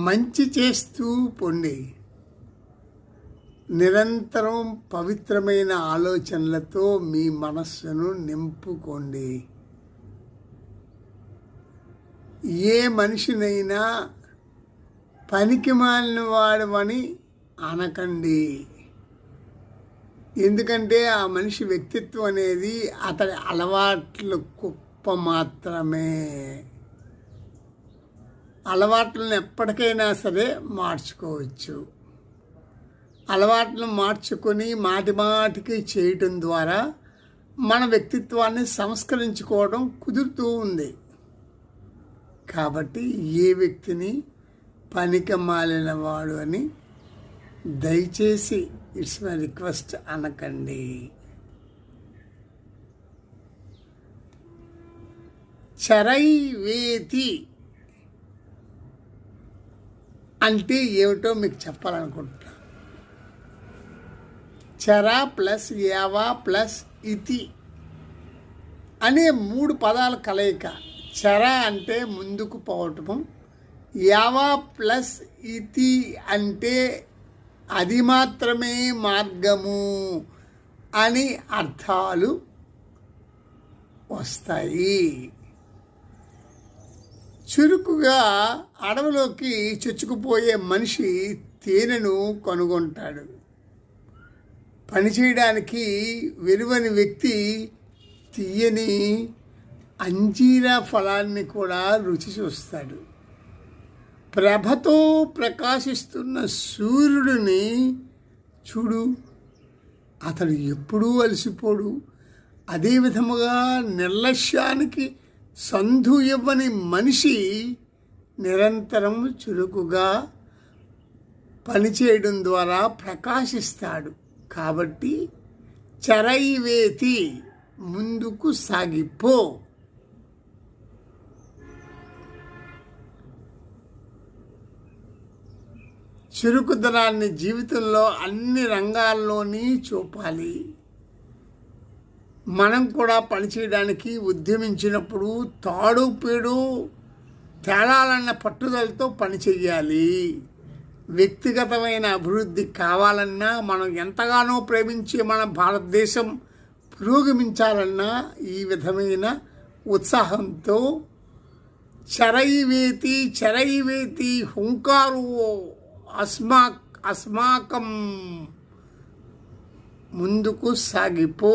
మంచి చేస్తూ పొండి. నిరంతరం పవిత్రమైన ఆలోచనలతో మీ మనస్సును నింపుకోండి. ఏ మనిషినైనా పనికిమాలిన వాడమని అనకండి. ఎందుకంటే ఆ మనిషి వ్యక్తిత్వం అనేది అతడి అలవాట్లు కుప్ప మాత్రమే. అలవాట్లను ఎప్పటికైనా సరే మార్చుకోవచ్చు. అలవాట్లను మార్చుకొని మాటికి చేయటం ద్వారా మన వ్యక్తిత్వాన్ని సంస్కరించుకోవడం కుదురుతూ ఉంది. కాబట్టి ఏ వ్యక్తిని పనికిమాలిన వాడు అని దయచేసి ఇట్స్ మై రిక్వెస్ట్ అనకండి. చరైవేతి అంటే ఏమిటో మీకు చెప్పాలనుకుంటున్నా. చర ప్లస్ యావ ప్లస్ ఇతి అనే 3 పదాల కలయిక. చర అంటే ముందుకు పోవటము, యావ ప్లస్ ఇతి అంటే అది మాత్రమే మార్గము అని అర్థాలు వస్తాయి. చురుకుగా అడవిలోకి చొచ్చుకుపోయే మనిషి తేనెను కనుగొంటాడు. పనిచేయడానికి వెరువని వ్యక్తి తీయని అంజీరా ఫలాన్ని కూడా రుచి చూస్తాడు. ప్రభతో ప్రకాశిస్తున్న సూర్యుడిని చూడు, అతడు ఎప్పుడూ అలసిపోడు. అదే విధముగా నిర్లక్ష్యానికి సంధు ఇవ్వని మనిషి నిరంతరం చురుకుగా పనిచేయడం ద్వారా ప్రకాశిస్తాడు. కాబట్టి చరైవేతి ముందుకు సాగిపో. చురుకుదనాన్ని జీవితంలో అన్ని రంగాల్లోని చూపాలి. మనం కూడా పనిచేయడానికి ఉద్యమించినప్పుడు తాడు పేడు తేలాలన్న పట్టుదలతో పనిచేయాలి. వ్యక్తిగతమైన అభివృద్ధి కావాలన్నా, మనం ఎంతగానో ప్రేమించే మన భారతదేశం పురోగమించాలన్నా ఈ విధమైన ఉత్సాహంతో చరైవేతి హుంకారు అస్మాకం ముందుకు సాగిపో.